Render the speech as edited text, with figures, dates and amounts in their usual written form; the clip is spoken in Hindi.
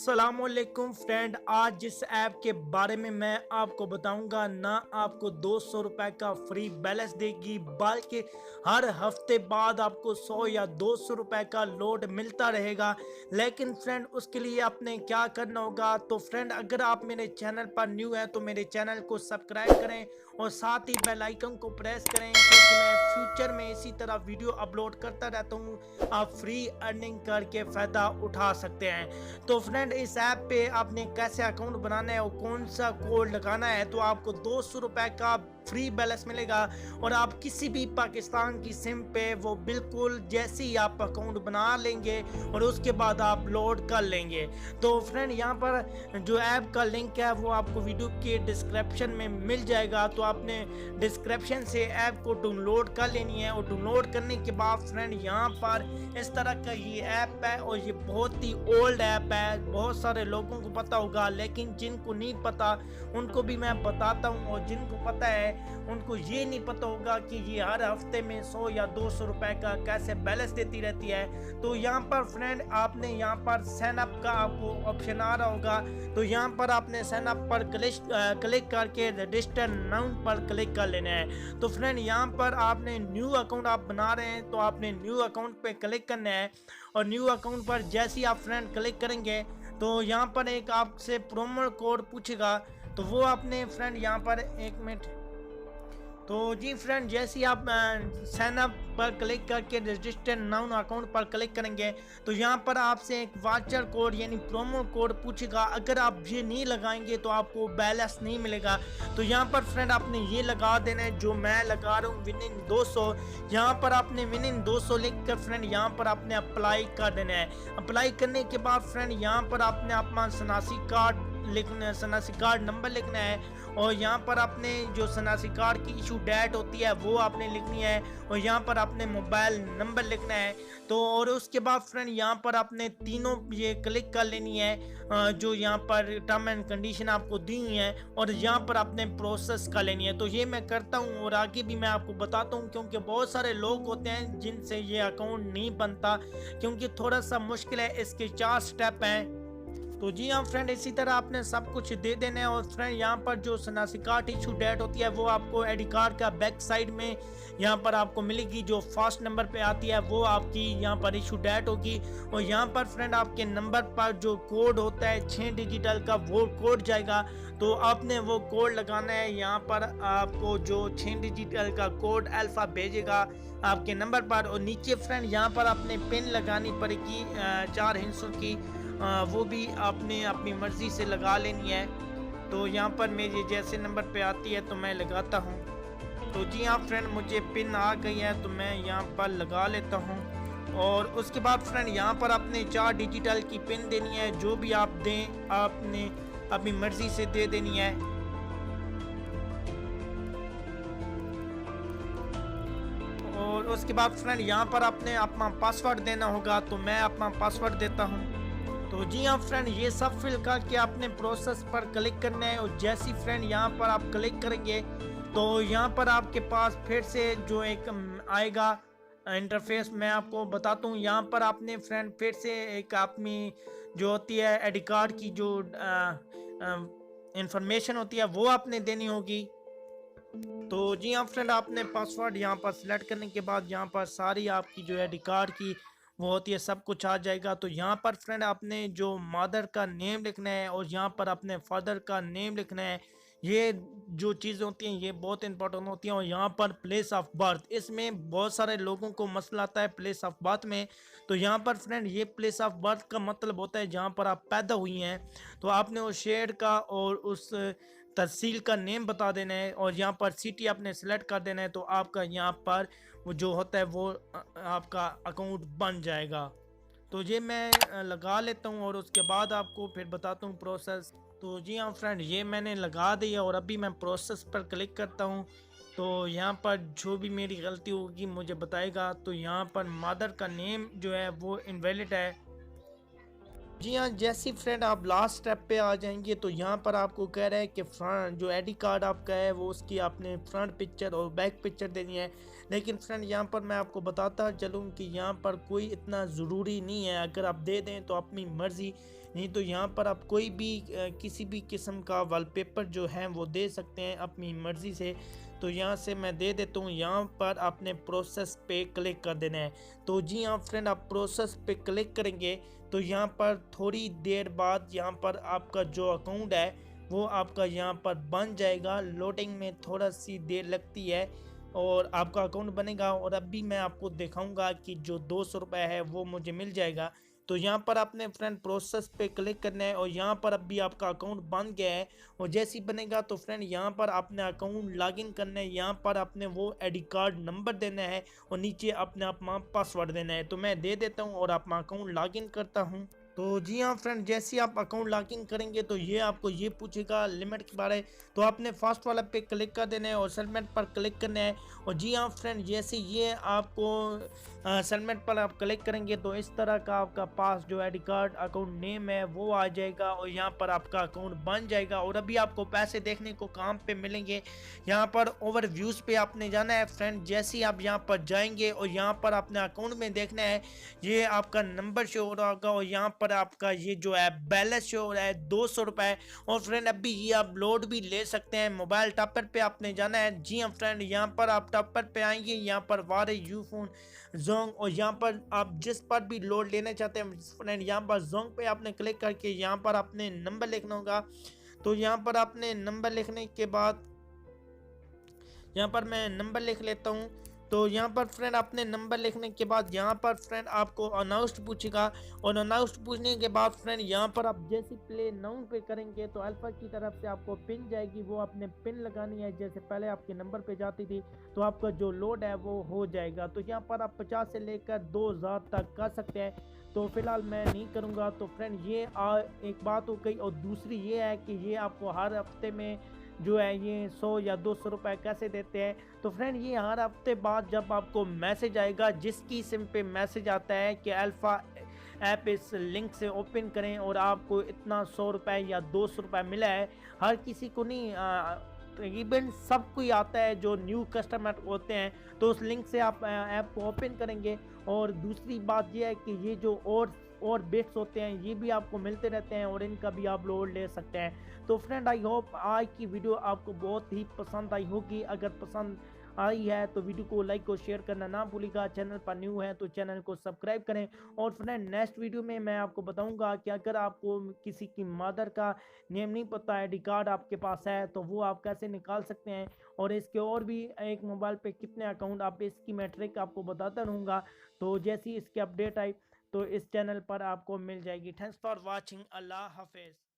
अस्सलामुअलैकुम फ्रेंड, आज जिस ऐप के बारे में मैं आपको बताऊंगा ना आपको 200 रुपए का फ्री बैलेंस देगी, बल्कि हर हफ्ते बाद आपको 100 या 200 रुपए का लोड मिलता रहेगा। लेकिन फ्रेंड उसके लिए आपने क्या करना होगा, तो फ्रेंड अगर आप मेरे चैनल पर न्यू है तो मेरे चैनल को सब्सक्राइब करें और साथ ही बेल आइकन को प्रेस करें, क्योंकि मैं फ्यूचर में इसी तरह वीडियो अपलोड करता रहता हूँ। आप फ्री अर्निंग करके फ़ायदा उठा सकते हैं। तो फ्रेंड इस ऐप पे आपने कैसे अकाउंट बनाना है और कौन सा कोड लगाना है, तो आपको 200 रुपए का फ्री बैलेंस मिलेगा और आप किसी भी पाकिस्तान की सिम पे वो बिल्कुल जैसे ही आप अकाउंट बना लेंगे और उसके बाद आप लोड कर लेंगे। तो फ्रेंड यहाँ पर जो ऐप का लिंक है वो आपको वीडियो के डिस्क्रिप्शन में मिल जाएगा। तो आपने डिस्क्रिप्शन से ऐप को डाउनलोड कर लेनी है और डाउनलोड करने के बाद फ्रेंड यहाँ पर इस तरह का ये ऐप है और ये बहुत ही ओल्ड ऐप है। बहुत सारे लोगों को पता होगा, लेकिन जिनको नहीं पता उनको भी मैं बताता हूँ, और जिनको पता है उनको ये नहीं पता होगा कि ये हर हफ्ते में 100 या 200 रुपए का कैसे बैलेंस देती रहती है। तो यहाँ पर फ्रेंड आपने यहाँ पर साइन अप का आपको ऑप्शन आ रहा होगा, तो यहाँ पर आपने साइन अप पर क्लिक करके रजिस्टर नाउ पर क्लिक कर लेना है। तो फ्रेंड यहाँ पर आपने न्यू अकाउंट आप बना रहे हैं तो आपने न्यू अकाउंट पे क्लिक करना है, और न्यू अकाउंट पर जैसे ही आप फ्रेंड क्लिक करेंगे तो यहाँ पर एक आपसे प्रोमो कोड पूछेगा, तो वो आपने फ्रेंड यहाँ पर एक मिनट। तो जी फ्रेंड जैसे ही आप साइन अप पर क्लिक करके रजिस्टर नाउ अकाउंट पर क्लिक करेंगे तो यहाँ पर आपसे एक वाचर कोड यानी प्रोमो कोड पूछेगा। अगर आप ये नहीं लगाएंगे तो आपको बैलेंस नहीं मिलेगा। तो यहाँ पर फ्रेंड आपने ये लगा देना है जो मैं लगा रहा हूँ, विनिंग 200। यहाँ पर आपने विनिंग 200 लिख कर फ्रेंड यहाँ पर आपने अप्लाई कर देना है। अप्लाई करने के बाद फ्रेंड यहाँ पर आपने अपना शनासी कार्ड लिखना है, शनासी कार्ड नंबर लिखना है, और यहाँ पर आपने जो शनासी कार्ड की इशू डेट होती है वो आपने लिखनी है, और यहाँ पर आपने मोबाइल नंबर लिखना है। तो और उसके बाद फ्रेंड यहाँ पर आपने तीनों ये क्लिक कर लेनी है जो यहाँ पर टर्म एंड कंडीशन आपको दी हुई है, और यहाँ पर आपने प्रोसेस कर लेनी है। तो ये मैं करता हूँ और आगे भी मैं आपको बताता हूँ, क्योंकि बहुत सारे लोग होते हैं जिनसे ये अकाउंट नहीं बनता, क्योंकि थोड़ा सा मुश्किल है। इसके 4 स्टेप हैं। तो जी हाँ फ्रेंड इसी तरह आपने सब कुछ दे देना है। और फ्रेंड यहाँ पर जो शनासी कार्ड इशू डेट होती है वो आपको आईडी कार्ड का बैक साइड में यहाँ पर आपको मिलेगी। जो फर्स्ट नंबर पे आती है वो आपकी यहाँ पर इशू डेट होगी, और यहाँ पर फ्रेंड आपके नंबर पर जो कोड होता है 6 डिजिटल का वो कोड जाएगा। तो आपने वो कोड लगाना है। यहाँ पर आपको जो 6 डिजिटल का कोड अल्फा भेजेगा आपके नंबर पर, और नीचे फ्रेंड यहाँ पर आपने पिन लगानी पड़ेगी 4 हिस्सों की, वो भी आपने अपनी मर्ज़ी से लगा लेनी है। तो यहाँ पर मेरे जैसे नंबर पे आती है तो मैं लगाता हूँ। तो जी हाँ फ्रेंड मुझे पिन आ गई है तो मैं यहाँ पर लगा लेता हूँ, और उसके बाद फ्रेंड यहाँ पर आपने 4 डिजिटल की पिन देनी है। जो भी आप दें आपने अपनी मर्ज़ी से दे देनी है। और उसके बाद फ्रेंड यहाँ पर आपने अपना पासवर्ड देना होगा, तो मैं अपना पासवर्ड देता हूँ। तो जी हाँ फ्रेंड ये सब फिल करके आपने प्रोसेस पर क्लिक करना है, और जैसी फ्रेंड यहाँ पर आप क्लिक करेंगे तो यहाँ पर आपके पास फिर से जो एक आएगा इंटरफेस, मैं आपको बताता हूँ। यहाँ पर आपने फ्रेंड फिर से एक अपनी जो होती है आईडी कार्ड की जो इंफॉर्मेशन होती है वो आपने देनी होगी। तो जी हाँ फ्रेंड आपने पासवर्ड यहाँ पर सिलेक्ट करने के बाद यहाँ पर सारी आपकी जो आईडी कार्ड की वो होती है सब कुछ आ जाएगा। तो यहाँ पर फ्रेंड आपने जो मदर का नेम लिखना है और यहाँ पर अपने फादर का नेम लिखना है। ये जो चीज़ें होती हैं ये बहुत इंपॉर्टेंट होती हैं। और यहाँ पर प्लेस ऑफ बर्थ, इसमें बहुत सारे लोगों को मसला आता है प्लेस ऑफ बर्थ में। तो यहाँ पर फ्रेंड ये प्लेस ऑफ बर्थ का मतलब होता है जहाँ पर आप पैदा हुई हैं। तो आपने उस शहर का और उस तहसील का नेम बता देना है, और यहाँ पर सिटी आपने सेलेक्ट कर देना है। तो आपका यहाँ पर वो जो होता है वो आपका अकाउंट बन जाएगा। तो ये मैं लगा लेता हूँ और उसके बाद आपको फिर बताता हूँ प्रोसेस। तो जी हाँ फ्रेंड ये मैंने लगा दिया और अभी मैं प्रोसेस पर क्लिक करता हूँ। तो यहाँ पर जो भी मेरी गलती होगी मुझे बताएगा। तो यहाँ पर मदर का नेम जो है वो इनवैलिड है। जी हाँ, जैसे फ्रेंड आप लास्ट स्टेप पे आ जाएंगे तो यहाँ पर आपको कह रहा है कि फ्रंट जो आईडी कार्ड आपका है वो उसकी आपने फ्रंट पिक्चर और बैक पिक्चर देनी है। लेकिन फ्रेंड यहाँ पर मैं आपको बताता चलूँ कि यहाँ पर कोई इतना ज़रूरी नहीं है, अगर आप दे दें तो अपनी मर्ज़ी, नहीं तो यहाँ पर आप कोई भी किसी भी किस्म का वॉलपेपर जो है वो दे सकते हैं अपनी मर्ज़ी से। तो यहाँ से मैं दे देता हूँ, यहाँ पर आपने प्रोसेस पे क्लिक कर देना है। तो जी हाँ फ्रेंड, आप प्रोसेस पे क्लिक करेंगे तो यहाँ पर थोड़ी देर बाद यहाँ पर आपका जो अकाउंट है वो आपका यहाँ पर बन जाएगा। लोडिंग में थोड़ा सी देर लगती है और आपका अकाउंट बनेगा। और अभी मैं आपको दिखाऊंगा कि जो 200 रुपये है वो मुझे मिल जाएगा। तो यहाँ पर आपने फ्रेंड प्रोसेस पे क्लिक करना है और यहाँ पर अभी आपका अकाउंट बन गया है। और जैसे ही बनेगा तो फ्रेंड यहाँ पर आपने अकाउंट लॉगिन करना है, यहाँ पर आपने वो आईडी कार्ड नंबर देना है और नीचे अपने आप पासवर्ड देना है। तो मैं दे देता हूँ और अपना अकाउंट लॉगिन करता हूँ। तो जी हाँ फ्रेंड, जैसे ही आप अकाउंट लॉगिन करेंगे तो ये आपको ये पूछेगा लिमिट के बारे, तो आपने फर्स्ट वाला पे क्लिक कर देना है और सबमिट पर क्लिक करना है। और जी हाँ फ्रेंड, जैसे ये आपको सबमिट पर आप क्लिक करेंगे तो इस तरह का आपका पास जो आईडी कार्ड अकाउंट नेम है वो आ जाएगा और यहाँ पर आपका अकाउंट बन जाएगा। और अभी आपको पैसे देखने को कहाँ पे मिलेंगे, यहाँ पर ओवरव्यूज़ पे आपने जाना है फ्रेंड। जैसे ही आप यहाँ पर जाएंगे और यहाँ पर अपने अकाउंट में देखना है, ये आपका नंबर शो हो रहा होगा और यहाँ पर आपका ये जो है बैलेंस शो हो रहा है 200 रुपये। और फ्रेंड अभी ये आप लोड भी ले सकते हैं, मोबाइल टॉपर पे आपने जाना है। जी हाँ फ्रेंड, यहाँ पर आप टॉपर पे आएंगे, यहाँ पर वारे यू फोन जोंग, और यहाँ पर आप जिस पर भी लोड लेना चाहते हैं फ्रेंड, यहाँ पर जोंग पे आपने क्लिक करके यहाँ पर आपने नंबर लिखना होगा। तो यहाँ पर आपने नंबर लिखने के बाद यहाँ पर मैं नंबर लिख लेता हूँ। तो यहाँ पर फ्रेंड आपने नंबर लिखने के बाद यहाँ पर फ्रेंड आपको अनाउंस्ड पूछेगा और अनाउंस्ड पूछने के बाद फ्रेंड यहाँ पर आप जैसे प्ले नाउ पे करेंगे तो अल्फा की तरफ से आपको पिन जाएगी, वो आपने पिन लगानी है जैसे पहले आपके नंबर पे जाती थी। तो आपका जो लोड है वो हो जाएगा। तो यहाँ पर आप 50 से लेकर 2000 तक कर सकते हैं। तो फिलहाल मैं नहीं करूँगा। तो फ्रेंड ये एक बात हो गई। और दूसरी ये है कि ये आपको हर हफ्ते में जो है ये 100 या 200 रुपये कैसे देते हैं। तो फ्रेंड ये हर हफ्ते बाद जब आपको मैसेज आएगा, जिसकी सिम पे मैसेज आता है कि अल्फ़ा ऐप इस लिंक से ओपन करें और आपको इतना 100 रुपये या 200 रुपये मिला है, हर किसी को नहीं, तकरीबन सबको ही आता है जो न्यू कस्टमर होते हैं। तो उस लिंक से आप ऐप को ओपन करेंगे। और दूसरी बात यह है कि ये जो और बिट्स होते हैं ये भी आपको मिलते रहते हैं और इनका भी आप लोड ले सकते हैं। तो फ्रेंड आई होप आज की वीडियो आपको बहुत ही पसंद आई होगी। अगर पसंद आई है तो वीडियो को लाइक और शेयर करना ना भूलिएगा। चैनल पर न्यू है तो चैनल को सब्सक्राइब करें। और फ्रेंड नेक्स्ट वीडियो में मैं आपको बताऊंगा कि अगर आपको किसी की मदर का नेम नहीं पता, आईडी कार्ड आपके पास है, तो वो आप कैसे निकाल सकते हैं। और इसके और भी एक मोबाइल पे कितने अकाउंट, आप इसकी मैट्रिक आपको बताता रहूँगा। तो जैसी इसकी अपडेट आई तो इस चैनल पर आपको मिल जाएगी। Thanks for watching. अल्लाह हाफिज़।